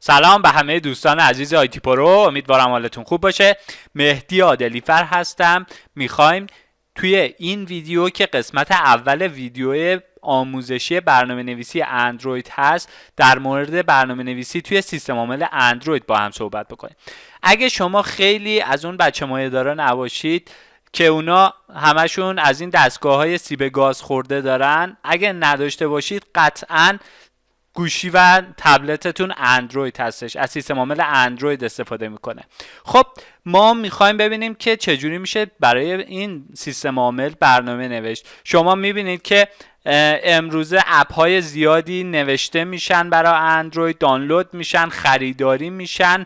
سلام به همه دوستان عزیز آیتی پرو، امیدوارم حالتون خوب باشه. مهدی عادلی‌فر هستم. میخوایم توی این ویدیو که قسمت اول ویدیو آموزشی برنامه نویسی اندروید هست در مورد برنامه نویسی توی سیستم عامل اندروید با هم صحبت بکنیم. اگه شما خیلی از اون بچه مایه دارا نباشید که اونا همشون از این دستگاه های سیب گاز خورده دارن، اگه نداشته باشید قطعاً گوشی و تبلتتون اندروید هستش، از سیستم عامل اندروید استفاده میکنه. خب ما میخوایم ببینیم که چجوری میشه برای این سیستم عامل برنامه نوشت. شما میبینید که امروزه اپ های زیادی نوشته میشن برای اندروید، دانلود میشن، خریداری میشن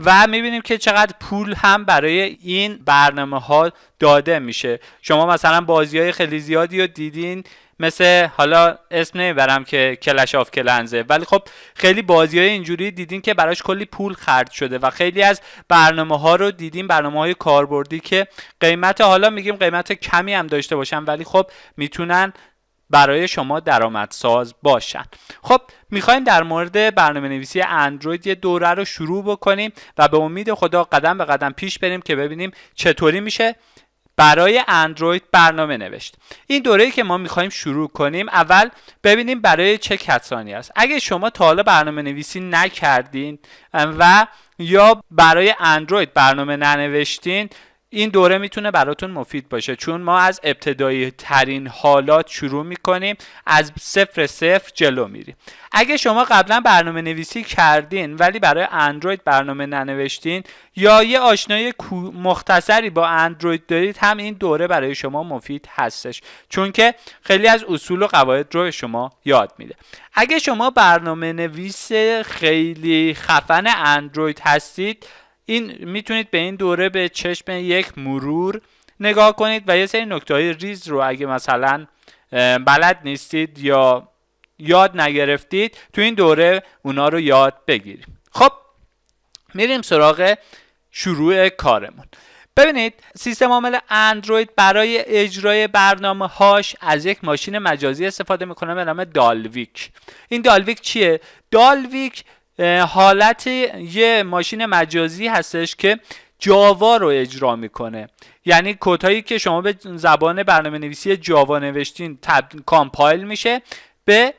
و میبینیم که چقدر پول هم برای این برنامه ها داده میشه. شما مثلا بازی های خیلی زیادی رو دیدین، مثل حالا اسم نمیبرم که کلش آف کلنزه، ولی خب خیلی بازی های اینجوری دیدین که براش کلی پول خرج شده و خیلی از برنامه ها رو دیدیم، برنامه های کاربردی که قیمت، حالا میگیم قیمت کمی هم داشته باشن ولی خب میتونن برای شما درآمدساز باشن. خب میخوایم در مورد برنامه نویسی اندروید یه دوره رو شروع بکنیم و به امید خدا قدم به قدم پیش بریم که ببینیم چطوری میشه برای اندروید برنامه نوشت. این دوره‌ای که ما میخوایم شروع کنیم، اول ببینیم برای چه کسانی است. اگه شما تا حالا برنامه نویسی نکردین و یا برای اندروید برنامه ننوشتین، این دوره میتونه براتون مفید باشه، چون ما از ابتدایی ترین حالات شروع میکنیم، از صفر جلو میریم. اگه شما قبلا برنامه نویسی کردین ولی برای اندروید برنامه ننوشتین یا یه آشنایی مختصری با اندروید دارید، هم این دوره برای شما مفید هستش، چون که خیلی از اصول و قواعد رو شما یاد میده. اگه شما برنامه نویس خیلی خفن اندروید هستید، این میتونید به این دوره به چشم یک مرور نگاه کنید و یه سری نکته‌های ریز رو اگه مثلا بلد نیستید یا یاد نگرفتید، تو این دوره اونا رو یاد بگیریم. خب میریم سراغ شروع کارمون. ببینید، سیستم عامل اندروید برای اجرای برنامه هاش از یک ماشین مجازی استفاده میکنه به نام دالویک. این دالویک چیه؟ دالویک حالت یه ماشین مجازی هستش که جاوا رو اجرا میکنه. یعنی کدهایی که شما به زبان برنامه نویسی جاوا نوشتین کامپایل میشه به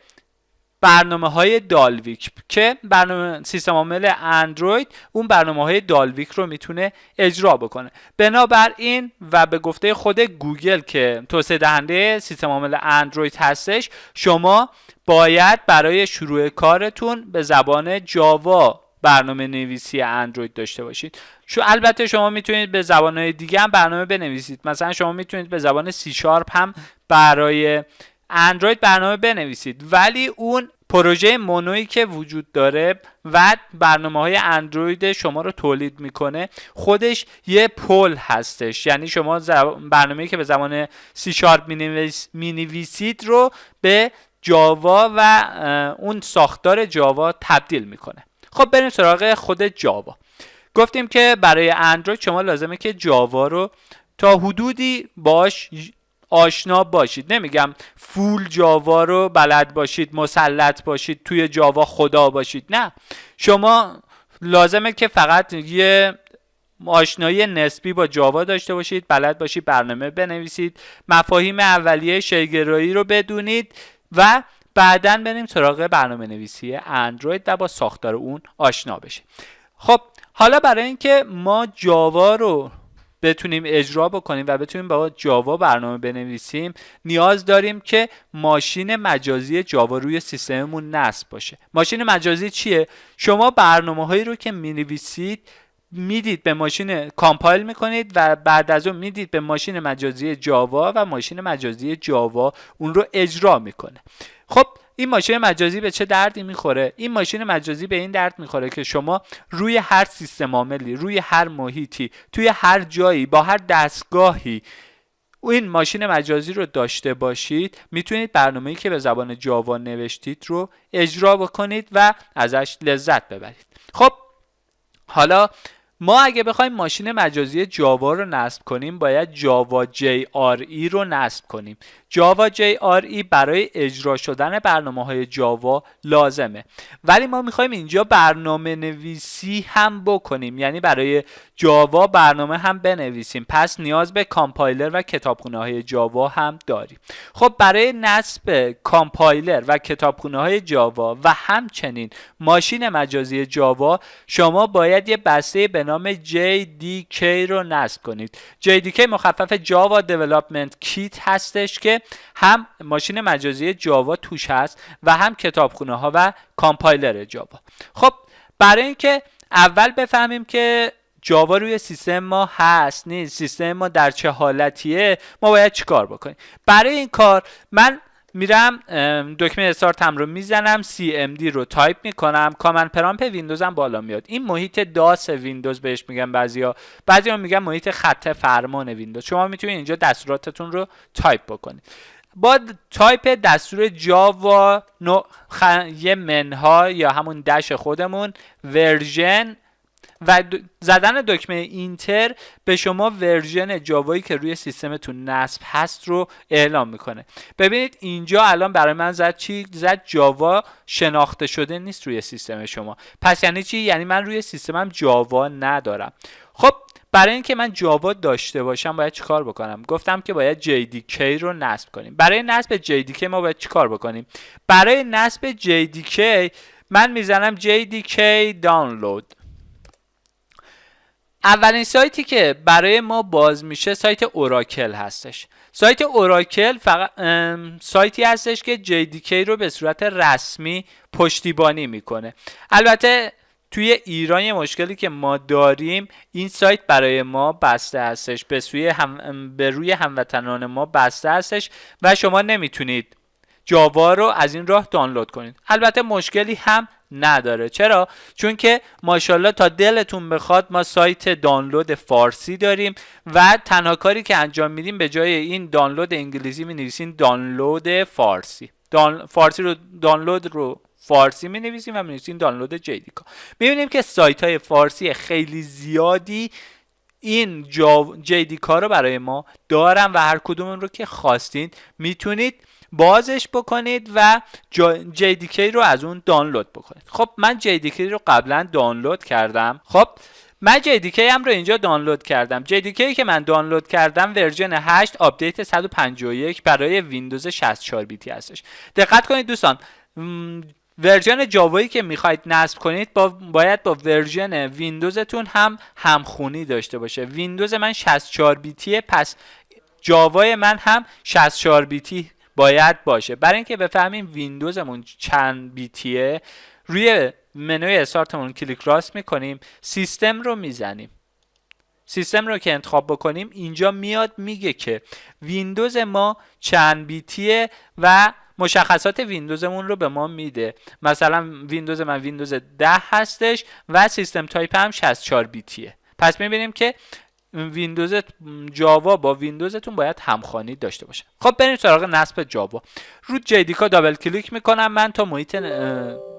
برنامه های دالویک که برنامه سیستم عامل اندروید اون برنامه های دالویک رو میتونه اجرا بکنه. بنابراین و به گفته خود گوگل که توسعه دهنده سیستم عامل اندروید هستش، شما باید برای شروع کارتون به زبان جاوا برنامه نویسی اندروید داشته باشید. البته شما میتونید به زبانهای دیگه هم برنامه بنویسید. مثلا شما میتونید به زبان C# هم برای اندروید برنامه بنویسید، ولی اون پروژه مونویی که وجود داره و برنامه‌های اندروید شما رو تولید میکنه، خودش یه پل هستش. یعنی شما برنامه‌ای که به زبان C# مینویسید رو به جاوا و اون ساختار جاوا تبدیل میکنه. خب بریم سراغ خود جاوا. گفتیم که برای اندروید شما لازمه که جاوا رو تا حدودی باش آشنا باشید. نمیگم فول جاوا رو بلد باشید، مسلط باشید، توی جاوا خدا باشید، نه. شما لازمه که فقط یه آشنایی نسبی با جاوا داشته باشید، بلد باشید برنامه بنویسید، مفاهیم اولیه شی‌گرایی رو بدونید و بعداً بریم سراغ برنامه نویسی اندروید و با ساختار اون آشنا بشید. خب حالا برای اینکه ما جاوا رو بتونیم اجرا بکنیم و بتونیم با جاوا برنامه بنویسیم، نیاز داریم که ماشین مجازی جاوا روی سیستممون نصب باشه. ماشین مجازی چیه؟ شما برنامه‌هایی رو که می‌نویسید میدید به ماشین کامپایل میکنید و بعد از اون میدید به ماشین مجازی جاوا و ماشین مجازی جاوا اون رو اجرا میکنه. خب این ماشین مجازی به چه دردی میخوره؟ این ماشین مجازی به این درد میخوره که شما روی هر سیستم عاملی، روی هر محیطی، توی هر جایی، با هر دستگاهی این ماشین مجازی رو داشته باشید، میتونید برنامه‌ای که به زبان جاوا نوشتید رو اجرا بکنید و ازش لذت ببرید. خب حالا ما اگه بخوایم ماشین مجازی جاوا رو نصب کنیم باید جاوا JRE رو نصب کنیم. جاوا JRE برای اجرا شدن برنامه‌های جاوا لازمه، ولی ما میخوایم اینجا برنامه نویسی هم بکنیم، یعنی برای جاوا برنامه هم بنویسیم، پس نیاز به کامپایلر و کتابخونه‌های جاوا هم داریم. خب برای نصب کامپایلر و کتابخونه‌های جاوا و همچنین ماشین مجازی جاوا شما باید یه بسته به نام JDK رو نصب کنید. JDK مخفف جاوا دیولپمنت کیت هستش که هم ماشین مجازی جاوا توش هست و هم کتابخونه ها و کامپایلر جاوا. خب برای اینکه اول بفهمیم که جاوا روی سیستم ما هست نیست، سیستم ما در چه حالتیه، ما باید چیکار بکنیم؟ برای این کار من میرم دکمه استارتم رو میزنم، CMD رو تایپ میکنم، کامند پرامپ ویندوزم بالا میاد. این محیط داس ویندوز بهش میگن بعضیا میگن محیط خط فرمان ویندوز. شما میتونید اینجا دستوراتتون رو تایپ بکنید. با تایپ دستور جاوا یه منها یا همون دش خودمون ورژن و زدن دکمه اینتر به شما ورژن جاوایی که روی سیستمتون نصب هست رو اعلام میکنه. ببینید اینجا الان برای من زد جاوا شناخته شده نیست روی سیستم شما. پس یعنی چی؟ یعنی من روی سیستمم جاوا ندارم. خب برای اینکه من جاوا داشته باشم باید چیکار بکنم؟ گفتم که باید JDK رو نصب کنیم. برای نصب JDK ما باید چیکار بکنیم؟ برای نصب JDK من میزنم JDK دانلود. اولین سایتی که برای ما باز میشه سایت اوراکل هستش. سایت اوراکل فقط سایتی هستش که JDK رو به صورت رسمی پشتیبانی میکنه. البته توی ایران یه مشکلی که ما داریم، این سایت برای ما بسته هستش، به روی هموطنان ما بسته هستش و شما نمیتونید جاوا رو از این راه دانلود کنید. البته مشکلی هم نداره. چرا؟ چون که ماشاءالله تا دلتون بخواد ما سایت دانلود فارسی داریم و تنها کاری که انجام میدیم به جای این دانلود انگلیسی می نویسیم دانلود فارسی. فارسی رو دانلود رو فارسی می نویسیم و می نویسیم دانلود JDK. می بینیم که سایت های فارسی خیلی زیادی این JDK رو برای ما دارن و هر کدوم رو که خواستین میتونید بازش بکنید و JDK رو از اون دانلود بکنید. خب من JDK رو قبلا دانلود کردم. خب من JDK هم رو اینجا دانلود کردم. JDK که من دانلود کردم ورژن 8 آپدیت 151 برای ویندوز 64 بیتی هستش. دقت کنید دوستان، ورژن جاوایی که میخواید نصب کنید باید با ورژن ویندوزتون هم همخونی داشته باشه. ویندوز من 64 بیتیه، پس جاوای من هم 64 بیتی باید باشه. برای اینکه بفهمیم ویندوزمون چند بیتیه، روی منوی استارتمون کلیک راست میکنیم، سیستم رو میزنیم. سیستم رو که انتخاب بکنیم اینجا میاد میگه که ویندوز ما چند بیتیه و مشخصات ویندوزمون رو به ما میده. مثلا ویندوز من ویندوز 10 هستش و سیستم تایپ هم 64 بیتیه. پس میبینیم که ویندوز جاوا با ویندوزتون باید همخوانی داشته باشه. خب بریم سراغ نصب جاوا. رو JDK دابل کلیک میکنم من تا محیط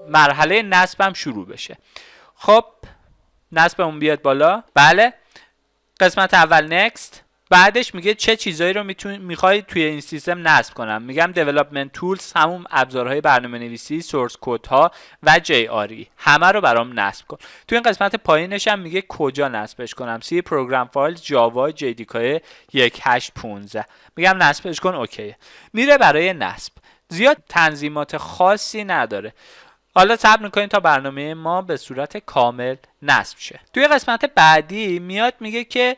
مرحله نصبم شروع بشه. خب نصبمون بیاد بالا. بله، قسمت اول نکست. بعدش میگه چه چیزایی رو میخواید توی این سیستم نصب کنم. میگم development tools، همون ابزارهای برنامه نویسی، سورس کد ها و JRE، همه رو برام نصب کن. توی این قسمت پایینش هم میگه کجا نصبش کنم. سی پروگرام فایل جاوا JDK 1815. میگم نصبش کن، اوکیه. میره برای نصب. زیاد تنظیمات خاصی نداره. حالا صبر میکنید تا برنامه ما به صورت کامل نصب شه. توی قسمت بعدی میاد میگه که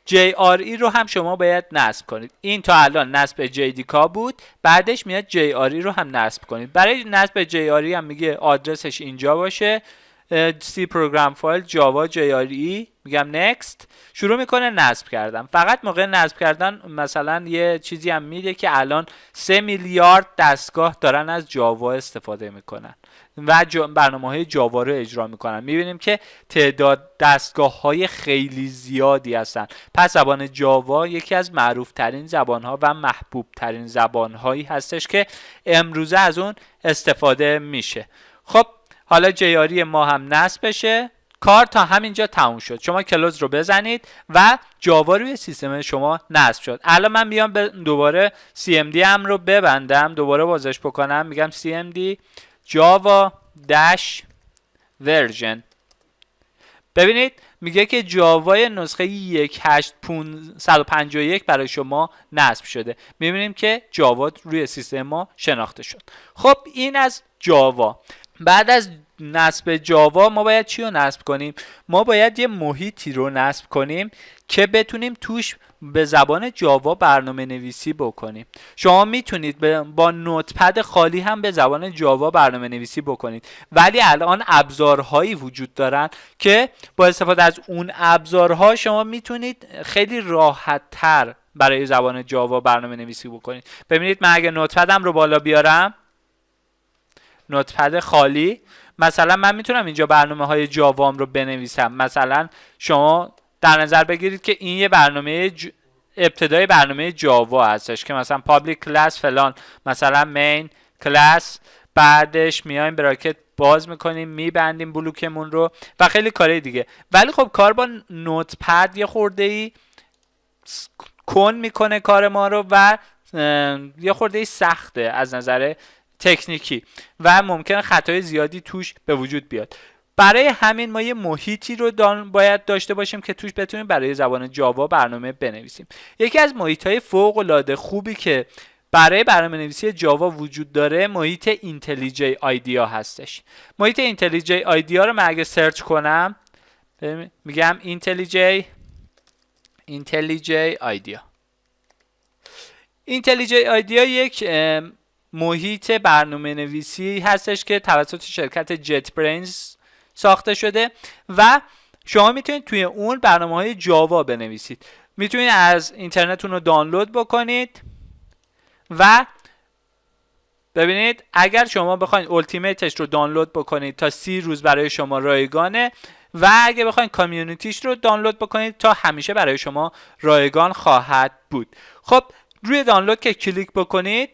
JRE رو هم شما باید نصب کنید. این تا الان نصب JDK بود، بعدش میاد JRE رو هم نصب کنید. برای نصب JRE هم میگه آدرسش اینجا باشه، سی پروگرام فایل جاوا JRE. میگم نکست. شروع میکنه نصب کردن. فقط موقع نصب کردن مثلا یه چیزی هم میده که الان 3 میلیارد دستگاه دارن از جاوا استفاده میکنن و برنامه‌های جاوا رو اجرا میکنن. میبینیم که تعداد دستگاه‌های خیلی زیادی هستن. پس زبان جاوا یکی از معروف ترین زبان‌ها و محبوب ترین زبان‌هایی هستش که امروزه از اون استفاده میشه. خب حالا JRE ما هم نصب بشه. کار تا همینجا تموم شد. شما کلوز رو بزنید و جاوا روی سیستم شما نصب شد. الان من بیام دوباره cmd هم رو ببندم، دوباره بازش بکنم، میگم cmd java dash version. ببینید میگه که جاوای نسخه 1.8.151 برای شما نصب شده. میبینیم که جاوا روی سیستم ما شناخته شد. خب این از جاوا. بعد از نصب جاوا ما باید چی رو نصب کنیم؟ ما باید یه محیطی رو نصب کنیم که بتونیم توش به زبان جاوا برنامه نویسی بکنیم. شما میتونید با نوتپد خالی هم به زبان جاوا برنامه نویسی بکنید، ولی الان ابزارهایی وجود دارن که با استفاده از اون ابزارها شما میتونید خیلی راحت تر برای زبان جاوا برنامه نویسی بکنید. ببینید من اگه نوتپدم رو بالا بیارم، نوتپد خالی، مثلا من میتونم اینجا برنامه های جاوام رو بنویسم. مثلا شما در نظر بگیرید که این یه برنامه ابتدای برنامه جاوا هستش که مثلا پابلیک کلاس فلان، مثلا مین کلاس، بعدش میایم براکت باز میکنیم، میبندیم بلوکمون رو و خیلی کاری دیگه. ولی خب کار با نوتپد یه خورده‌ای کن میکنه کار ما رو و یه خورده‌ای سخته از نظر تکنیکی و ممکنه خطای زیادی توش به وجود بیاد. برای همین ما یه محیطی رو باید داشته باشیم که توش بتونیم برای زبان جاوا برنامه بنویسیم. یکی از محیط‌های فوق‌العاده خوبی که برای برنامه نویسی جاوا وجود داره محیط اینتلیجی آیدیا هستش. محیط اینتلیجی آیدیا رو من اگه سرچ کنم میگم اینتلیجی آیدیا. اینتلیجی آیدیا یک محیط برنامه نویسی هستش که توسط شرکت جت برینز ساخته شده و شما میتونید توی اون برنامه‌های جاوا بنویسید. میتونید از اینترنتتون رو دانلود بکنید و ببینید اگر شما بخواید التیمیتش رو دانلود بکنید تا 30 روز برای شما رایگانه و اگه بخواید کامیونیتیش رو دانلود بکنید تا همیشه برای شما رایگان خواهد بود. خب روی دانلود که کلیک بکنید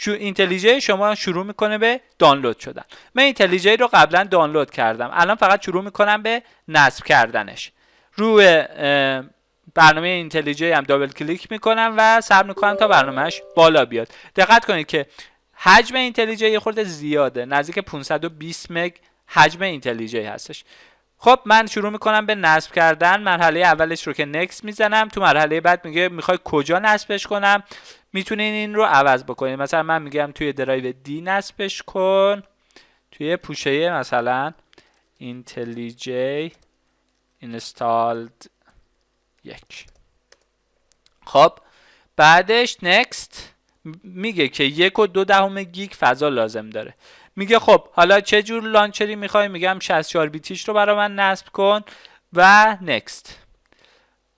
اینتلیجی شما شروع میکنه به دانلود شدن. من اینتلیجی رو قبلا دانلود کردم، الان فقط شروع میکنم به نصب کردنش. روی برنامه اینتلیجی هم دابل کلیک میکنم و صبر میکنم تا برنامهش بالا بیاد. دقت کنید که حجم اینتلیجی یه خورده زیاده، نزدیک 520 مگ حجم اینتلیجی هستش. خب من شروع میکنم به نصب کردن. مرحله اولش رو که نکست میزنم، تو مرحله بعد میگه میخوای کجا نصبش کنم. میتونین این رو عوض بکنید. مثلا من میگم توی درایو دی نصبش کن، توی پوشه مثلا اینتلیجی اینستالد 1. خب بعدش نکست میگه که 1.2 گیگ فضا لازم داره. میگه خب حالا چه جور لانچری میخوای؟ میگم 64 بیتیش رو برای من نصب کن و نکست.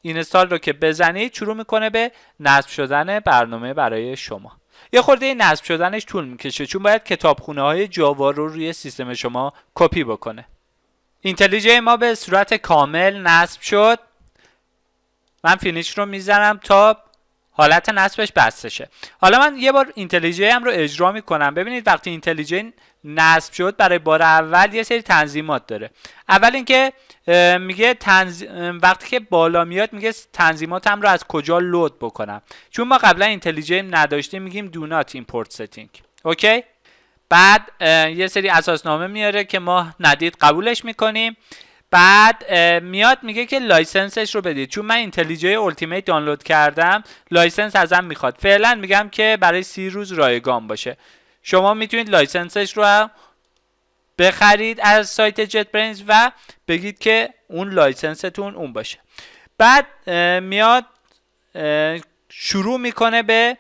اینستال رو که بزنید شروع میکنه به نصب شدن برنامه برای شما. یه خورده نصب شدنش طول میکشه چون باید کتابخونه های جاوا رو روی سیستم شما کپی بکنه. اینتلیجی ما به صورت کامل نصب شد. من فینیش رو میزنم تا حالت نصبش بسته شه. حالا من یه بار اینتلیجی هم رو اجرا میکنم. ببینید وقتی اینتلیجی نصب شد برای بار اول یه سری تنظیمات داره. اول اینکه میگه وقتی که بالا میاد میگه تنظیماتم رو از کجا لود بکنم. چون ما قبلا اینتلیجی نداشتیم میگیم do not import setting. اوکی؟ بعد یه سری اساسنامه میاره که ما ندید قبولش میکنیم. بعد میاد میگه که لایسنسش رو بدید. چون من اینتلیجی التیمیت دانلود کردم لایسنس ازم میخواد. فعلا میگم که برای 30 روز رایگان باشه. شما میتونید لایسنسش رو بخرید از سایت جت برینز و بگید که اون لایسنستون اون باشه. بعد میاد شروع میکنه به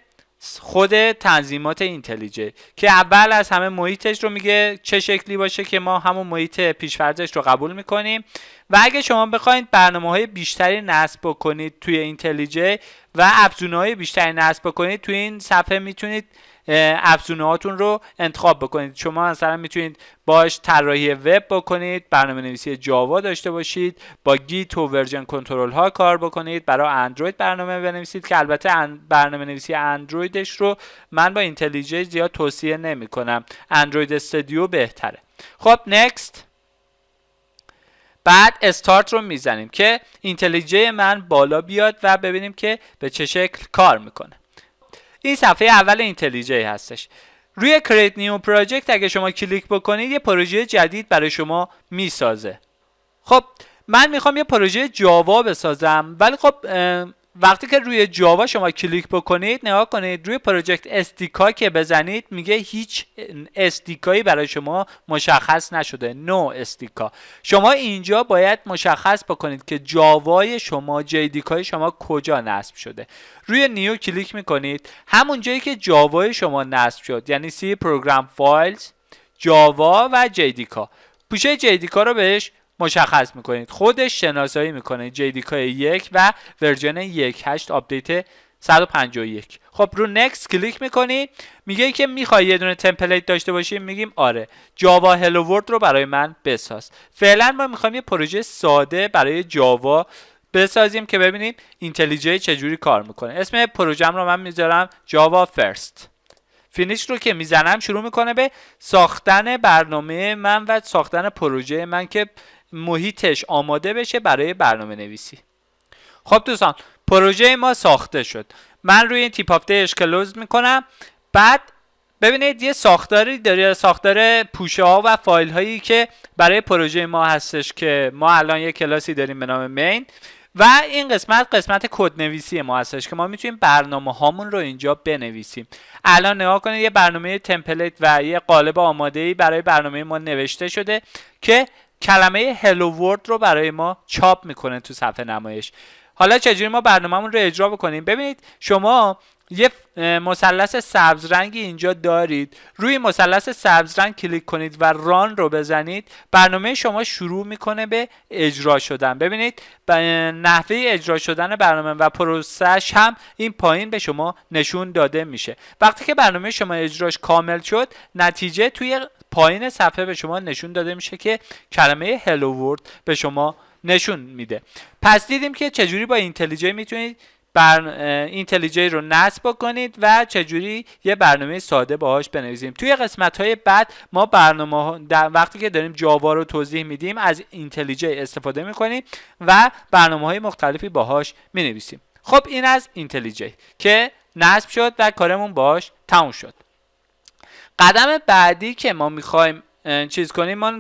خود تنظیمات اینتلیجی که اول از همه محیطش رو میگه چه شکلی باشه که ما همون محیط پیش‌فرضش رو قبول میکنیم. و اگه شما بخواید برنامه‌های بیشتری نصب بکنید توی اینتلیجی و افزونه‌های بیشتری نصب بکنید توی این صفحه میتونید افزونه‌هاتون رو انتخاب بکنید. شما مثلا میتونید باش طراحی وب بکنید، برنامه‌نویسی جاوا داشته باشید، با گیت و ورژن کنترل ها کار بکنید، برای اندروید برنامه بنویسید که البته برنامه‌نویسی اندرویدش رو من با اینتلیجی زیاد توصیه نمی‌کنم. اندروید استودیو بهتره. خب نکست. بعد استارت رو میزنیم که اینتلیجی من بالا بیاد و ببینیم که به چه شکل کار میکنه. این صفحه اول اینتلیجی هستش. روی Create New Project اگه شما کلیک بکنید یه پروژه جدید برای شما میسازه. خب من میخوام یه پروژه جاوا بسازم، ولی خب وقتی که روی جاوا شما کلیک بکنید نگاه کنید روی پروژکت استیکا که بزنید میگه هیچ استیکایی برای شما مشخص نشده، نو استیکا. شما اینجا باید مشخص بکنید که جاوای شما JDK شما کجا نصب شده. روی نیو کلیک میکنید، همون جایی که جاوای شما نصب شد یعنی سی پروگرام فایلز جاوا و JDK، پوشه JDK رو بهش مشخص میکنید، خودش شناسایی میکنه JDK 1 و ورژن 1.8 آپدیت 151. خب رو نکست کلیک میکنید، میگه که میخوای یه دونه تمپلیت داشته باشیم، میگیم آره، جاوا هلو ورلد رو برای من بساز. فعلا ما میخوایم یه پروژه ساده برای جاوا بسازیم که ببینیم اینتلیجی چجوری کار میکنه. اسم پروژم رو من میذارم جاوا فرست. فینیش رو که میزنم شروع میکنه به ساختن برنامه من و ساختن پروژه من که محیطش آماده بشه برای برنامه نویسی. خب دوستان پروژه ما ساخته شد. من روی این تیپ آف دیش کلوز میکنم. بعد ببینید یه ساختاری داره، ساختار پوشه ها و فایل هایی که برای پروژه ما هستش که ما الان یه کلاسی داریم به نام مین و این قسمت کد نویسی ما هستش که ما میتونیم برنامه هامون رو اینجا بنویسیم. الان نگاه کنید یه برنامه تمپلیت و یه قالب آماده‌ای برای برنامه ما نوشته شده که کلمه هلو ورلد رو برای ما چاپ میکنه تو صفحه نمایش. حالا چجوری ما برنامه‌مون رو اجرا بکنیم؟ ببینید شما یه مثلث سبز رنگی اینجا دارید، روی مثلث سبز رنگ کلیک کنید و ران رو بزنید، برنامه شما شروع میکنه به اجرا شدن. ببینید نحوه اجرا شدن برنامه و پروسش هم این پایین به شما نشون داده میشه. وقتی که برنامه شما اجراش کامل شد، نتیجه توی پایین صفحه به شما نشون داده میشه که کلمه هلو ورلد به شما نشون میده. پس دیدیم که چجوری با اینتلیجی میتونید اینتلیجی رو نصب بکنید و چجوری یه برنامه ساده باهاش بنویسیم. توی قسمت‌های بعد ما برنامه وقتی که داریم جاوا رو توضیح میدیم از اینتلیجی استفاده میکنیم و برنامه‌های مختلفی باهاش مینویسیم. خب این از اینتلیجی که نصب شد و کارمون باهاش تموم شد. قدم بعدی که ما میخوایم چیز کنیم، ما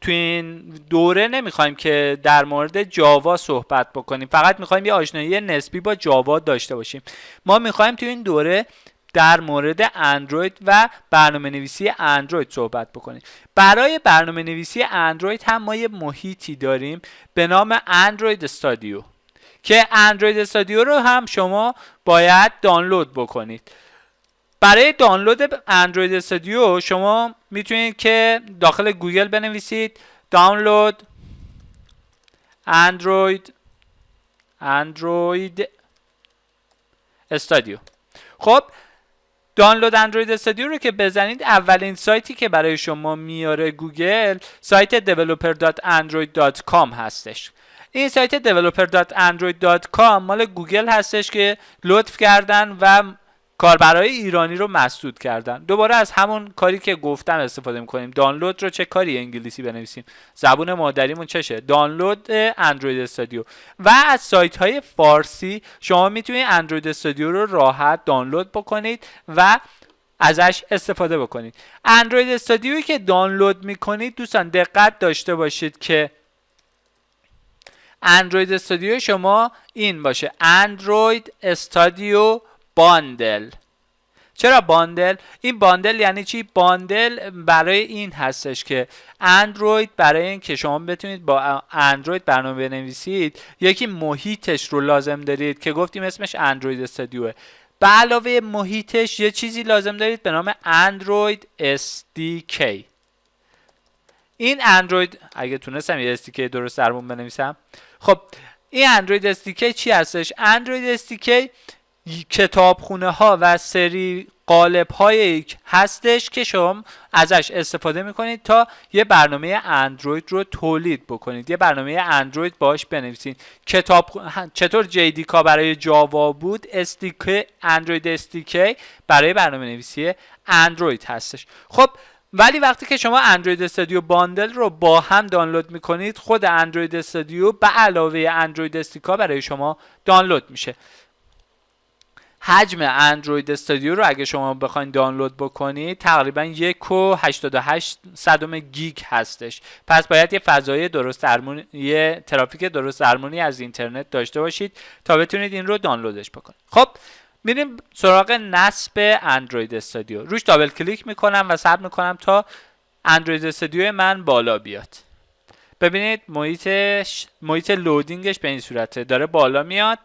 تو این دوره نمیخوایم که در مورد جاوا صحبت بکنیم، فقط میخوایم یه آشنایی نسبی با جاوا داشته باشیم. ما میخوایم تو این دوره در مورد اندروید و برنامه نویسی اندروید صحبت بکنیم. برای برنامه نویسی اندروید هم ما یه محیطی داریم به نام اندروید استودیو که اندروید استودیو رو هم شما باید دانلود بکنید. برای دانلود اندروید استودیو شما میتونید که داخل گوگل بنویسید دانلود اندروید استودیو. خب دانلود اندروید استودیو رو که بزنید، اولین سایتی که برای شما میاره گوگل سایت developer.android.com هستش. این سایت developer.android.com مال گوگل هستش که لطف کردن و کاربرای ایرانی رو مسدود کردن. دوباره از همون کاری که گفتم استفاده میکنیم. دانلود رو چه کاری انگلیسی بنویسیم؟ زبون مادریمون چشه؟ دانلود اندروید استودیو. و از سایت های فارسی شما میتونید اندروید استودیو رو راحت دانلود بکنید و ازش استفاده بکنید. اندروید استودیویی که دانلود میکنید دوستان دقت داشته باشید که اندروید استودیو شما این باشه، اندروید استودیو باندل. چرا باندل؟ این باندل یعنی چی؟ باندل برای این هستش که اندروید برای این که شما بتونید با اندروید برنامه بنویسید یکی محیطش رو لازم دارید که گفتیم اسمش اندروید استودیوه. به علاوه محیطش یه چیزی لازم دارید به نام اندروید SDK. این اندروید اگه تونستم یه SDK درست درمون بنویسم. خب این اندروید SDK چی هستش؟ اندروید SDK کتابخونه ها و سری قالب های هستش که شما ازش استفاده میکنید تا یه برنامه اندروید رو تولید بکنید، یه برنامه اندروید باش بنویسید. چطور JDK برای جاوا بود، SDK اندروید SDK برای برنامه نویسی اندروید هستش. خب ولی وقتی که شما اندروید استودیو باندل رو با هم دانلود میکنید، خود اندروید استودیو به علاوه اندروید استیکا برای شما دانلود میشه. حجم اندروید استودیو رو اگه شما بخواید دانلود بکنید تقریبا 1.88 گیگ هستش. پس باید یه فضای درست درمونی، یه ترافیک درست درمونی از اینترنت داشته باشید تا بتونید این رو دانلودش بکنید. خب میریم سراغ نصب اندروید استودیو. روش دابل کلیک میکنم و صبر میکنم تا اندروید استودیو من بالا بیاد. ببینید محیط لودینگش به این صورته داره بالا میاد.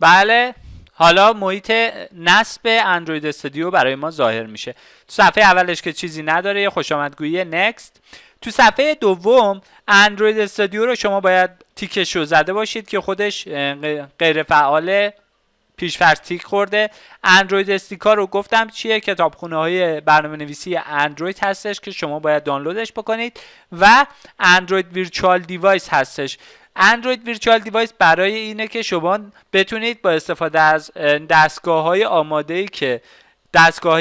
بله، حالا محیط نصب اندروید استودیو برای ما ظاهر میشه. تو صفحه اولش که چیزی نداره، یه خوشامدگویی نکست. تو صفحه دوم اندروید استودیو رو شما باید تیکش رو زده باشید که خودش غیر فعاله، پیش‌فرض تیک خورده. اندروید استیکا رو گفتم چیه، کتابخونه های برنامه نویسی اندروید هستش که شما باید دانلودش بکنید. و اندروید ویرچوال دیوایس هستش. اندروید ویرچوال دیوایس برای اینه که شما بتونید با استفاده از دستگاه‌های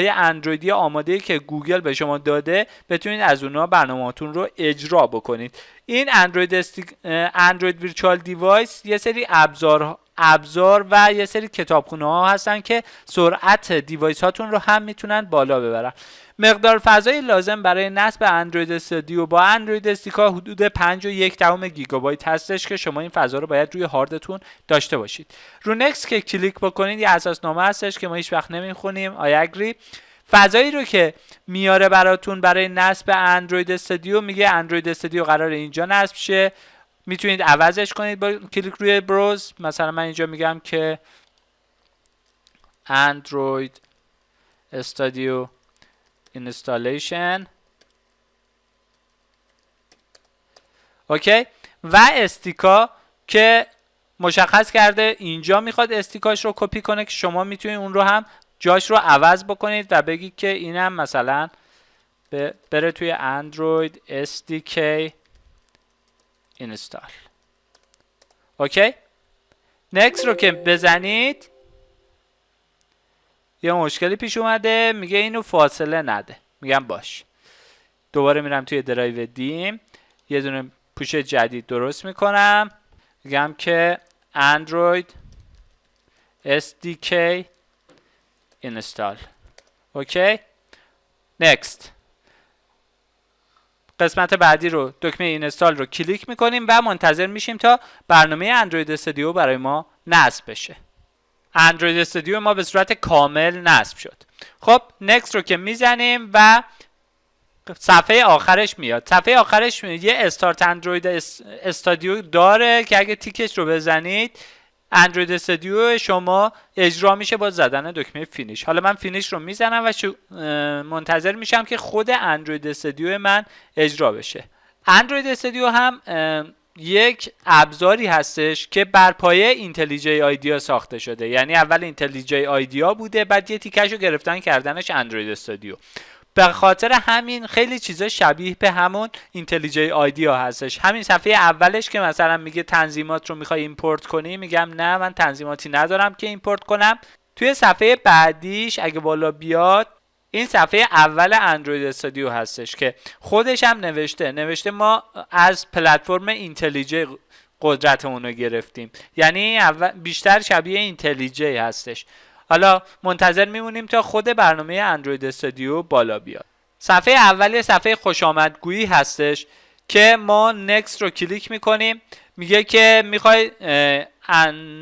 اندرویدی آماده‌ای که گوگل به شما داده بتونید از اونها برنامه‌هاتون رو اجرا بکنید. این اندروید ویرچوال دیوایس یه سری ابزار و یه سری کتابخونه ها هستن که سرعت دیوایس هاتون رو هم میتونن بالا ببرن. مقدار فضای لازم برای نصب اندروید استودیو با اندروید استیکا حدود 5.1 گیگابایت هستش که شما این فضا رو باید روی هاردتون داشته باشید. رو نکست که کلیک بکنید یه اساسنامه هستش که ما هیچ وقت نمیخونیم. آی اگری. فضایی رو که میاره براتون برای نصب اندروید استودیو، میگه اندروید استودیو قرار اینجا نصب شه، میتونید عوضش کنید با کلیک روی بروز. مثلا من اینجا میگم که اندروید استودیو اینستالیشن، اوکی. و استیکا که مشخص کرده اینجا میخواد استیکاش رو کپی کنه که شما میتونید اون رو هم جاش رو عوض بکنید و بگید که اینم مثلا بره توی اندروید SDK اینستال. اوکی. نکست رو که بزنید یه مشکلی پیش اومده، میگه اینو فاصله نده. میگم باش. دوباره میرم توی درایو دیم، یه دونه پوش جدید درست میکنم، میگم که اندروید SDK اینستال. اوکی. نکست. قسمت بعدی رو، دکمه اینستال رو کلیک میکنیم و منتظر میشیم تا برنامه اندروید استودیو برای ما نصب بشه. اندروید استودیو ما به صورت کامل نصب شد. خب نکست رو که میزنیم و صفحه آخرش میاد. صفحه آخرش میاد یه استارت اندروید استودیو داره که اگه تیکش رو بزنید اندروید استودیو شما اجرا میشه با زدن دکمه فینیش. حالا من فینیش رو میزنم و منتظر میشم که خود اندروید استودیو من اجرا بشه. اندروید استودیو هم یک ابزاری هستش که بر پایه اینتلیجی آیدیا ساخته شده. یعنی اول اینتلیجی آیدیا بوده، بعد یه تیکش رو گرفتن کردنش اندروید استودیو. به خاطر همین خیلی چیزا شبیه به همون اینتلیجی آیدیا هستش. همین صفحه اولش که مثلا میگه تنظیمات رو میخوای ایمپورت کنی، میگم نه من تنظیماتی ندارم که ایمپورت کنم. توی صفحه بعدیش اگه بالا بیاد این صفحه اول اندروید استودیو هستش که خودش هم نوشته ما از پلتفرم اینتلیجی قدرتمون رو گرفتیم. یعنی بیشتر شبیه اینتلیجی هستش. حالا منتظر میمونیم تا خود برنامه اندروید استودیو بالا بیاد. صفحه اول صفحه خوشامدگویی هستش که ما نکست رو کلیک میکنیم. میگه که میخوای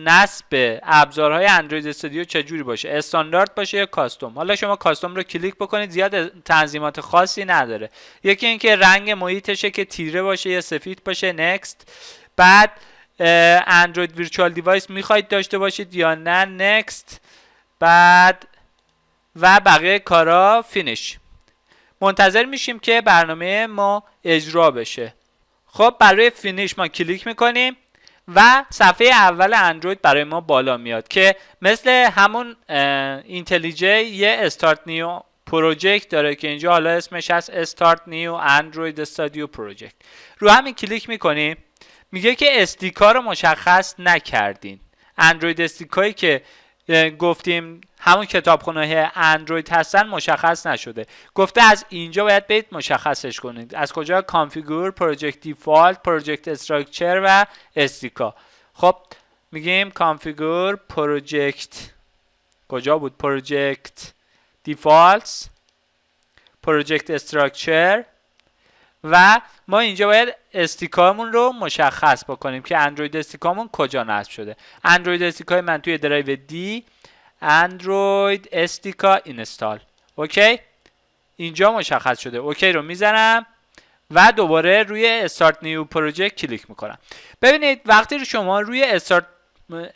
نصب ابزارهای اندروید استودیو چجوری باشه، استاندارد باشه یا کاستوم. حالا شما کاستوم رو کلیک بکنید، زیاد تنظیمات خاصی نداره. یکی اینکه رنگ محیطشه که تیره باشه یا سفید باشه، نکست. بعد اندروید ویرچوال دیوایس میخواید داشته باشید یا نه، نکست. بعد و بقیه کارا فینیش. منتظر میشیم که برنامه ما اجرا بشه. خب برای فینیش ما کلیک میکنیم و صفحه اول اندروید برای ما بالا میاد که مثل همون اینتلیجی یه استارت نیو پروژکت داره که اینجا حالا اسمش هست استارت نیو اندروید استودیو پروژکت. رو همین کلیک میکنیم. میگه که استیکا رو مشخص نکردین. اندروید استیکایی که گفتیم همون کتابخونه‌های اندروید هستن مشخص نشده. گفته از اینجا باید برید مشخصش کنید. از کجا؟ کانفیگور، پروژکت دیفالت، پروژکت استراکچر و استیکا. خب میگیم کانفیگور پروژکت، کجا بود؟ پروژکت دیفالت، پروژکت استراکچر، و ما اینجا باید استیکامون رو مشخص بکنیم که اندروید استیکامون کجا نصب شده. اندروید استیکای من توی درایو دی اندروید استیکا اینستال. اوکی، اینجا مشخص شده. اوکی رو میزنم و دوباره روی استارت نیو پروژکت کلیک میکنم. ببینید وقتی شما روی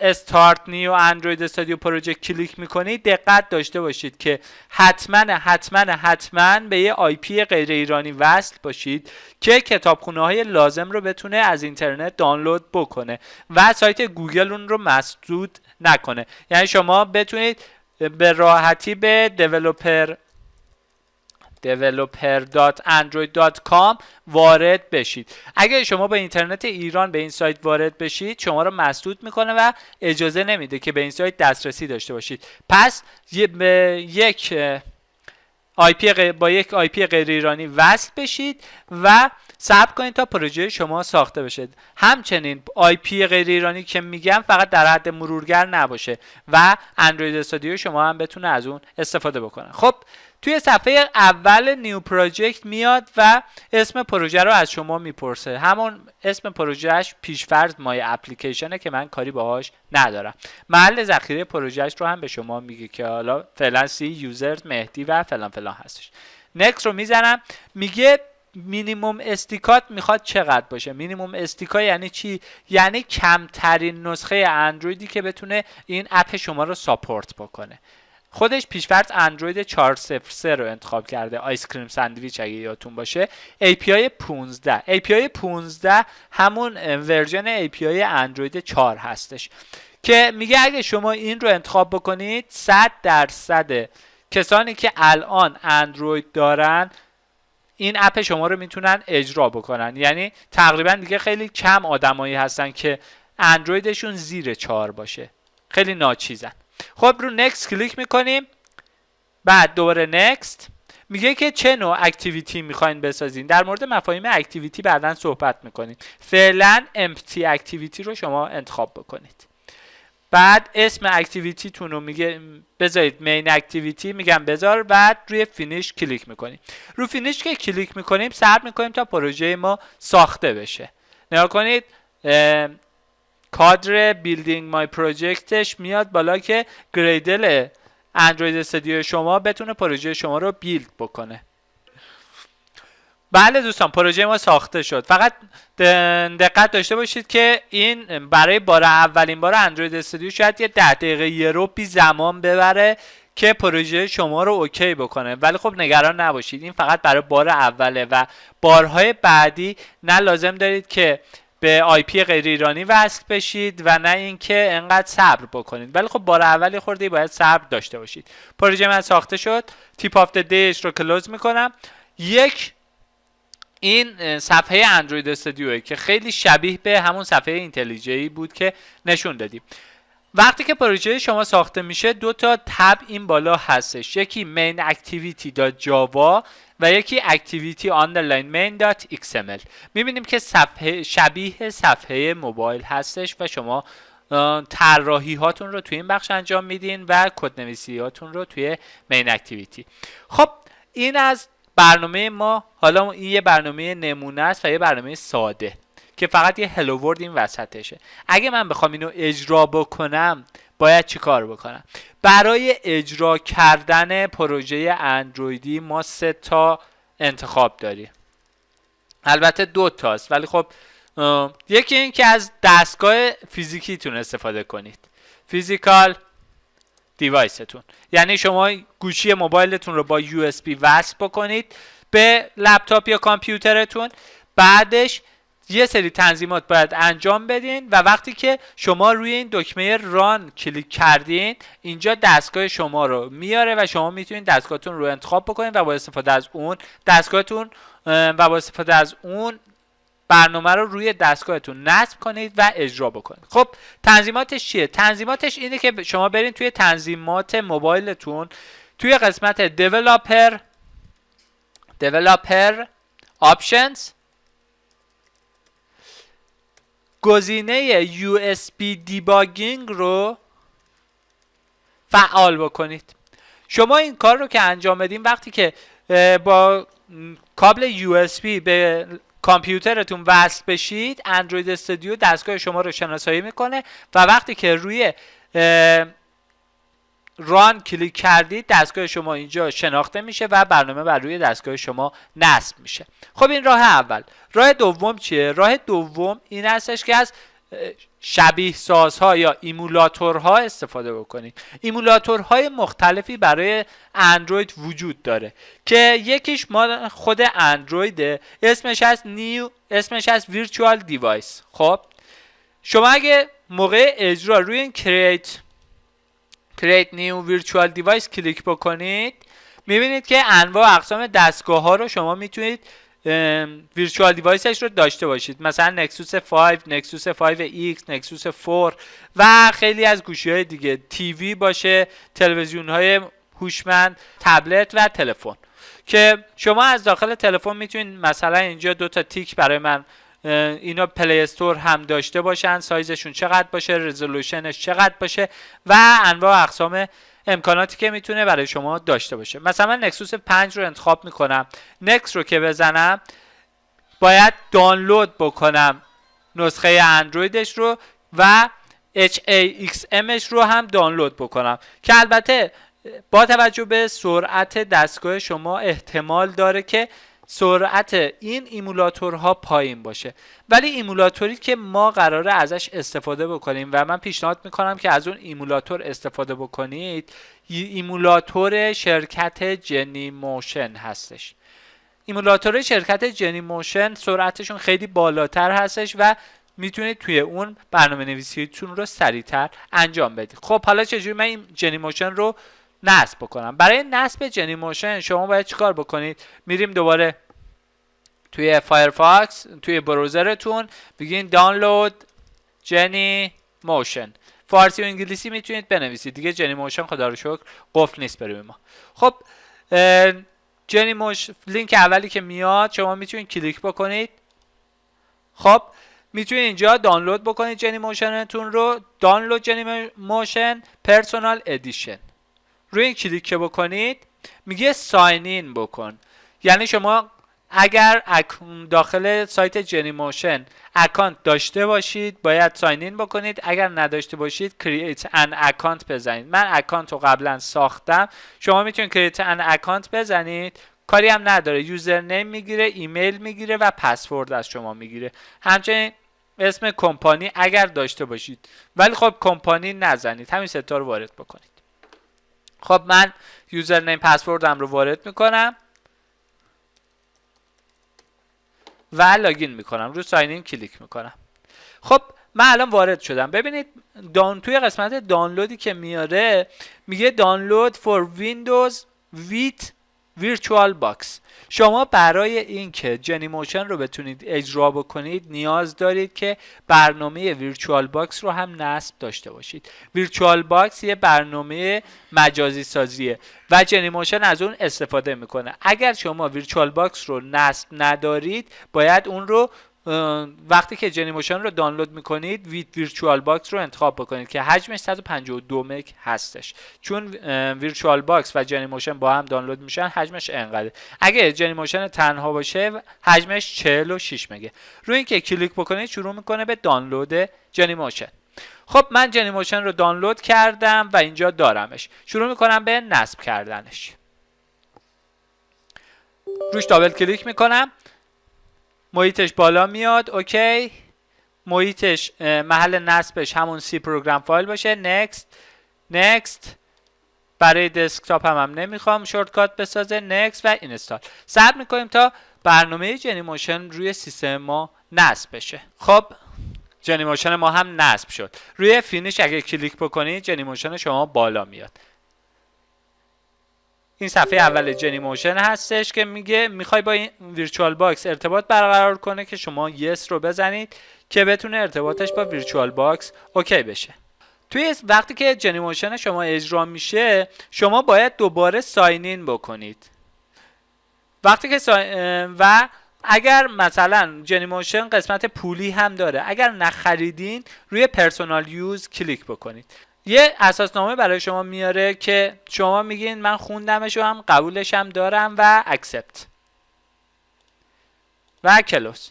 استارت نیو اندروید استودیو پروژکت کلیک میکنید دقت داشته باشید که حتما به یه آی پی غیر ایرانی وصل باشید که کتابخونه‌های لازم رو بتونه از اینترنت دانلود بکنه و سایت گوگل اون رو مسدود نکنه. یعنی شما بتونید به راحتی به developer.android.com وارد بشید. اگر شما به اینترنت ایران به این سایت وارد بشید شما رو مسدود میکنه و اجازه نمیده که به این سایت دسترسی داشته باشید. پس با یک آی پی غیر ایرانی وصل بشید و صبر کنید تا پروژه شما ساخته بشه. همچنین آی پی غیر ایرانی که میگم فقط در حد مرورگر نباشه و اندروید استودیو شما هم بتونه از اون استفاده بکنه. خب توی صفحه اول نیو پروژکت میاد و اسم پروژه رو از شما میپرسه. همون اسم پروژهش پیشفرض مای اپلیکیشنه که من کاری باهاش ندارم. محل ذخیره پروژهش رو هم به شما میگه که حالا فعلا سی یوزر مهدی و فلان هستش. نکست رو میزنم. میگه مینیمم استیکات میخواد چقدر باشه. مینیمم استیکا یعنی چی؟ یعنی کمترین نسخه اندرویدی که بتونه این اپ شما رو ساپورت بکنه. خودش پیشفرض اندروید 4.0 رو انتخاب کرده، آیس کریم ساندویچ اگه یادتون باشه. API 15 همون ورژن API اندروید 4 هستش که میگه اگه شما این رو انتخاب بکنید 100% کسانی که الان اندروید دارن این اپ شما رو میتونن اجرا بکنن. یعنی تقریبا دیگه خیلی کم آدمایی هستن که اندرویدشون زیر 4 باشه، خیلی ناچیزن. خب رو نکست کلیک میکنیم. بعد دوباره نکست. میگه که چه نوع اکتیویتی میخواین بسازین. در مورد مفاهیم اکتیویتی بعداً صحبت میکنیم. فعلا امپتی اکتیویتی رو شما انتخاب بکنید. بعد اسم اکتیویتی تون رو میگه بذارید مین اکتیویتی، میگم بذار. بعد روی فینیش کلیک میکنیم. رو فینیش که کلیک میکنیم صبر میکنیم تا پروژه ما ساخته بشه. نگاه کنید کادر بیلدینگ مای پروژکتش میاد بالا که گریدل اندروید استودیو شما بتونه پروژه شما رو بیلد بکنه. بله دوستان پروژه ما ساخته شد. فقط دقت داشته باشید که این برای اولین بار اندروید استودیو شاید یه 10 دقیقه یه روبی زمان ببره که پروژه شما رو اوکی بکنه، ولی خب نگران نباشید این فقط برای بار اوله و بارهای بعدی نه لازم دارید که به آی پی غیر ایرانی وصل بشید و نه اینکه انقدر صبر بکنید، ولی خب بار اولی خورده باید صبر داشته باشید. پروژه من ساخته شد. تیپ آف دیش رو کلوز میکنم. این صفحه اندروید استودیوه که خیلی شبیه به همون صفحه اینتلیجی بود که نشون دادیم. وقتی که پروژه شما ساخته میشه 2 تا تب این بالا هستش، یکی main activity.java و یکی activity underline main.xml. میبینیم که صفحه شبیه صفحه موبایل هستش و شما طراحی هاتون رو توی این بخش انجام میدین و کدنویسی هاتون رو توی main activity. خب این از برنامه ما. حالا این یه برنامه نمونه است و یه برنامه ساده که فقط یه هلو ورد این وسطشه. اگه من بخوام اینو اجرا بکنم باید چی کار بکنم؟ برای اجرا کردن پروژه اندرویدی ما 3 تا انتخاب داریم. البته 2 تاست ولی خب یکی این که از دستگاه فیزیکیتون استفاده کنید، فیزیکال دیوایستون، یعنی شما گوشی موبایلتون رو با USB وصل بکنید به لپتاپ یا کامپیوترتون. بعدش یه سری تنظیمات باید انجام بدین و وقتی که شما روی این دکمه ران کلیک کردین اینجا دستگاه شما رو میاره و شما میتونید دستگاهتون رو انتخاب بکنید و با استفاده از اون برنامه رو روی دستگاهتون نصب کنید و اجرا بکنید. خب تنظیماتش چیه؟ تنظیماتش اینه که شما برین توی تنظیمات موبایلتون، توی قسمت developer options، گزینه USB debugging رو فعال بکنید. شما این کار رو که انجام بدین، وقتی که با کابل USB به کامپیوترتون وصل بشید، اندروید استودیو دستگاه شما رو شناسایی میکنه و وقتی که روی ران کلیک کردید، دستگاه شما اینجا شناخته میشه و برنامه بر روی دستگاه شما نصب میشه. خب این راه اول. راه دوم چیه؟ راه دوم این هستش که از شبیه سازها یا ایمولاتورها استفاده بکنید. ایمولاتورهای مختلفی برای اندروید وجود داره که یکیش ما خود اندرویده، اسمش از ویرچوال دیوایس. خب شما اگه موقع اجرا روی این create new virtual device کلیک بکنید، میبینید که انواع اقسام دستگاه ها رو شما میتونید ویرچوال دیوایسش رو داشته باشید. مثلا نکسوس 5، نکسوس 5X، نکسوس 4 و خیلی از گوشی های دیگه، تیوی باشه، تلویزیون های هوشمند، تبلت و تلفن، که شما از داخل تلفن میتونید مثلا اینجا 2 تا تیک برای من اینا پلی استور هم داشته باشن، سایزشون چقدر باشه، رزولوشنش چقدر باشه و انواع اقسام امکاناتی که میتونه برای شما داشته باشه. مثلا من نکسوس 5 رو انتخاب میکنم. نکس رو که بزنم باید دانلود بکنم نسخه اندرویدش رو و HAXMش رو هم دانلود بکنم، که البته با توجه به سرعت دستگاه شما احتمال داره که سرعت این ایمولاتورها پایین باشه، ولی ایمولاتوری که ما قراره ازش استفاده بکنیم و من پیشنهاد میکنم که از اون ایمولاتور استفاده بکنید، ایمولاتور شرکت جنی موشن هستش. ایمولاتور شرکت جنی موشن سرعتشون خیلی بالاتر هستش و میتونید توی اون برنامه نویسیتون رو سریعتر انجام بدید. خب حالا چجوری من این جنی موشن رو نصب بکنم؟ برای نصب جنی موشن شما باید چیکار بکنید؟ میریم دوباره توی فایرفاکس، توی بروزرتون بگین دانلود جنی موشن، فارسی و انگلیسی میتونید بنویسید دیگه. جنی موشن خدا رو شکر قفل نیست برای ما. خب جنی موشن لینک اولی که میاد شما میتونید کلیک بکنید. خب میتونید اینجا دانلود بکنید جنی موشنتون رو. دانلود جنی موشن پرسونال ادیشن، روی این کلیک که بکنید میگه ساین این بکن، یعنی شما اگر داخل سایت جنی موشن اکانت داشته باشید باید ساین این بکنید، اگر نداشته باشید کرییت ان اکانت بزنید. من اکانت رو قبلا ساختم، شما میتونید کرییت ان اکانت بزنید، کاری هم نداره، یوزرنیم میگیره، ایمیل میگیره و پسورد از شما میگیره، همچنین اسم کمپانی اگر داشته باشید، ولی خب کمپانی نزنید، همین سه تا رو وارد بکنید. خب من یوزرنیم پسوردم رو وارد میکنم و لاگین میکنم، رو ساین این کلیک میکنم. خب من الان وارد شدم. ببینید توی قسمت دانلودی که میاره میگه دانلود فور ویندوز ویت ویرچوال باکس. شما برای اینکه جنی موشن رو بتونید اجرا بکنید نیاز دارید که برنامه ویرچوال باکس رو هم نصب داشته باشید. ویرچوال باکس یه برنامه مجازی سازیه و جنی موشن از اون استفاده میکنه. اگر شما ویرچوال باکس رو نصب ندارید باید اون رو وقتی که جنی موشن رو دانلود میکنید ویرچوال باکس رو انتخاب بکنید که حجمش 152 مگ هستش، چون ویرچوال باکس و جنی موشن با هم دانلود میشن حجمش انقدره. اگه جنی موشن تنها باشه حجمش 46 مگه. روی اینکه کلیک بکنید شروع میکنه به دانلود جنی موشن. خب من جنی موشن رو دانلود کردم و اینجا دارمش، شروع میکنم به نصب کردنش. روش دابل کلیک میکنم، محیطش بالا میاد، اوکی. محیطش محل نصبش همون سی پروگرام فایل باشه، نکست. برای دسکتاپ هم نمیخوام شورتکات بسازه، نکست و اینستال. صبر میکنیم تا برنامه جنی موشن روی سیستم ما نصب بشه. خب جنی موشن ما هم نصب شد. روی فینیش اگه کلیک بکنید جنی موشن شما بالا میاد. این صفحه اول جنی موشن هستش که میگه میخوای با این ویرچوال باکس ارتباط برقرار کنه که شما یس رو بزنید که بتونه ارتباطش با ویرچوال باکس اوکی بشه. توی وقتی که جنی موشن شما اجرا میشه شما باید دوباره ساین این بکنید. وقتی که و اگر مثلا جنی موشن قسمت پولی هم داره، اگر نخریدین روی پرسونال یوز کلیک بکنید. یه اساسنامه برای شما میاره که شما میگین من خوندمش و هم قبولش هم دارم و اکسپت و کلوز.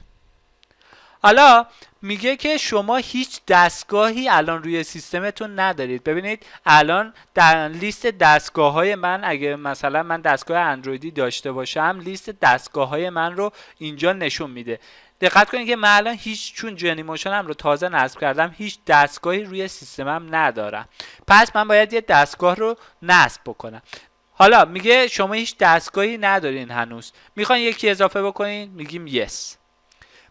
حالا میگه که شما هیچ دستگاهی الان روی سیستمتون ندارید. ببینید الان در لیست دستگاه های من، اگه مثلا من دستگاه اندرویدی داشته باشم، لیست دستگاه های من رو اینجا نشون میده. دقت کنید که من الان چون جنی موشنم رو تازه نصب کردم هیچ دستگاهی روی سیستمم ندارم، پس من باید یه دستگاه رو نصب بکنم. حالا میگه شما هیچ دستگاهی ندارین هنوز، میخواین یکی اضافه بکنین، میگیم یس.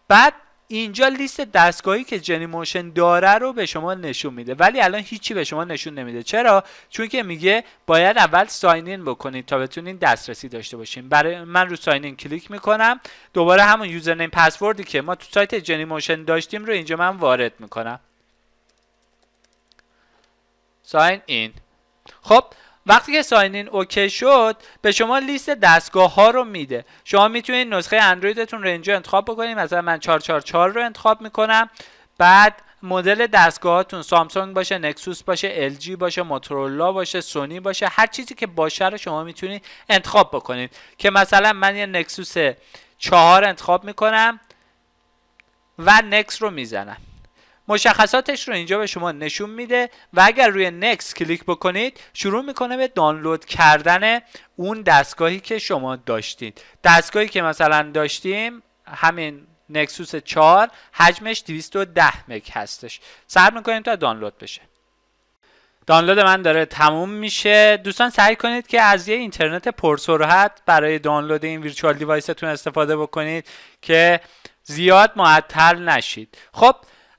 بعد اینجا لیست دستگاهی که جنی موشن داره رو به شما نشون میده، ولی الان هیچی به شما نشون نمیده. چرا؟ چون که میگه باید اول ساین این بکنید تا بتونین دسترسی داشته باشین. برای من رو ساین این کلیک میکنم، دوباره همون یوزرنیم پسوردی که ما تو سایت جنی موشن داشتیم رو اینجا من وارد میکنم. ساین این. خب وقتی که ساین این اوکی شد به شما لیست دستگاه ها رو میده. شما میتونید نسخه اندرویدتون رو اینجا انتخاب بکنید. مثلا من 444 رو انتخاب میکنم. بعد مدل دستگاهاتون سامسونگ باشه، نکسوس باشه، LG باشه، موتورولا باشه، سونی باشه، هر چیزی که باشه رو شما میتونید انتخاب بکنید. که مثلا من یه نکسوس 4 انتخاب میکنم و نکس رو میزنم. مشخصاتش رو اینجا به شما نشون میده و اگر روی نکس کلیک بکنید شروع میکنه به دانلود کردن اون دستگاهی که شما داشتید. دستگاهی که مثلا داشتیم همین نکسوس 4 حجمش 210 مگ هستش. صبر میکنیم تا دانلود بشه. دانلود من داره تموم میشه. دوستان سعی کنید که از یه اینترنت پرسرعت برای دانلود این ویرچوال دیوایستون استفاده بکنید که زیاد معطل نشید. خب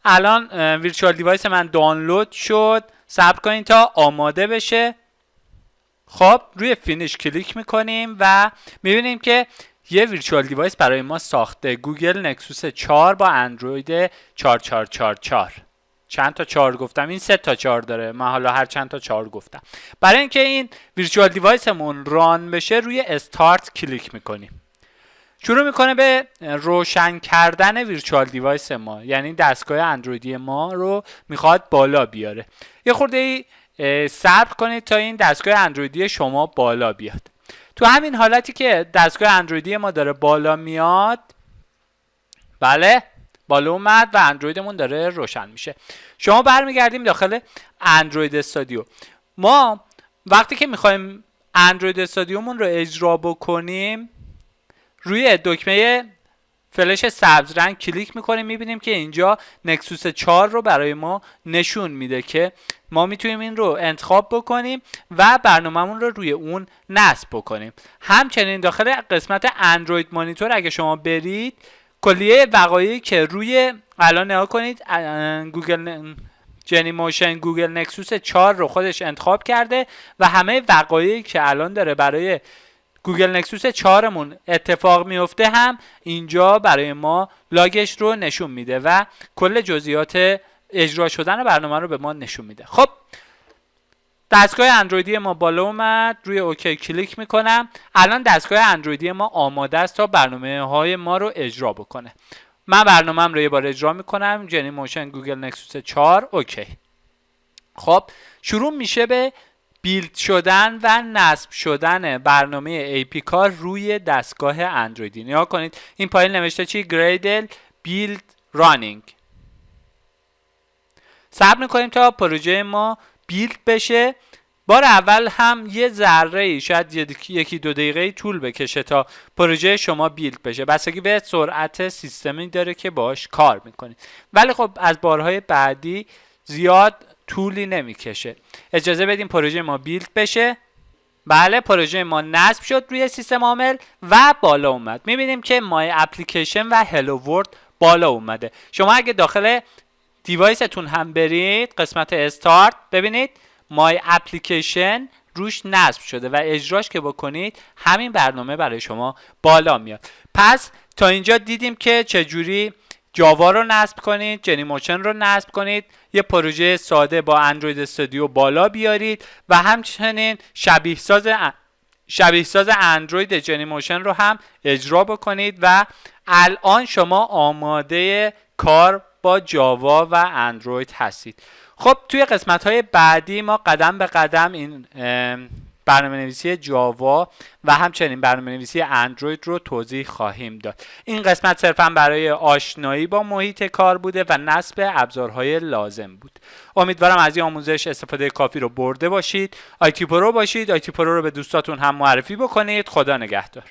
الان ویرچوال دیوایس من دانلود شد. صبر کنید تا آماده بشه. خب روی فینیش کلیک میکنیم و میبینیم که یه ویرچوال دیوایس برای ما ساخته. گوگل نکسوس 4 با اندروید 4444. چند تا 4 گفتم؟ این 3 تا 4 داره. من حالا هر چند تا 4 گفتم. برای اینکه این ویرچوال دیوایسمون ران بشه روی استارت کلیک میکنیم. شروع میکنه به روشن کردن ویرچوال دیوایس ما، یعنی دستگاه اندرویدی ما رو میخواد بالا بیاره. یه خورده صبر کنید تا این دستگاه اندرویدی شما بالا بیاد. تو همین حالتی که دستگاه اندرویدی ما داره بالا میاد، بله بالا اومد و اندرویدمون داره روشن میشه. شما برمیگردیم داخل اندروید استودیو. ما وقتی که میخوایم اندروید استودیومون رو اجرا بکنیم روی دکمه فلش سبز رنگ کلیک میکنیم. میبینیم که اینجا نکسوس 4 رو برای ما نشون میده که ما میتونیم این رو انتخاب بکنیم و برنامه‌مون رو روی اون نصب بکنیم. همچنین داخل قسمت اندروید مانیتور اگه شما برید کلیه وقایعی که روی الان نگاه کنید گوگل جنی موشن گوگل نکسوس 4 رو خودش انتخاب کرده و همه وقایعی که الان داره برای گوگل نکسوس 4 مون اتفاق میفته هم اینجا برای ما لاگش رو نشون میده و کل جزئیات اجرا شدن برنامه رو به ما نشون میده. خب دستگاه اندرویدی ما بالا اومد. روی اوکی کلیک میکنم. الان دستگاه اندرویدی ما آماده است تا برنامه های ما رو اجرا بکنه. من برنامه‌ام رو یه بار اجرا میکنم. جنی موشن گوگل نکسوس 4 اوکی. خب شروع میشه به بیلد شدن و نصب شدن برنامه APK روی دستگاه اندرویدی. نگاه کنید این پایین نوشته چی؟ گریدل بیلد رانینگ. صبر میکنیم تا پروژه ما بیلد بشه. بار اول هم یه ذره شاید یکی دو دقیقه طول بکشه تا پروژه شما بیلد بشه. بستگی به سرعت سیستمی داره که باش کار میکنید. ولی خب از بارهای بعدی زیاد طولی نمیکشه. اجازه بدیم پروژه ما بیلد بشه. بله پروژه ما نصب شد روی سیستم عامل و بالا اومد. میبینیم که مای اپلیکیشن و هلو ورلد بالا اومده. شما اگه داخل دیوایستون هم برید قسمت استارت ببینید مای اپلیکیشن روش نصب شده و اجراش که بکنید همین برنامه برای شما بالا میاد. پس تا اینجا دیدیم که چجوری جاوا رو نصب کنید، جنی موشن رو نصب کنید، یه پروژه ساده با اندروید استودیو بالا بیارید و همچنین شبیه ساز اندروید جنی موشن رو هم اجرا بکنید و الان شما آماده کار با جاوا و اندروید هستید. خب توی قسمت های بعدی ما قدم به قدم این برنامه نویسی جاوا و همچنین برنامه نویسی اندروید رو توضیح خواهیم داد. این قسمت صرفا برای آشنایی با محیط کار بوده و نصب ابزارهای لازم بود. امیدوارم از این آموزش استفاده کافی رو برده باشید. آیتی پرو باشید. آیتی پرو رو به دوستاتون هم معرفی بکنید. خدا نگهدار.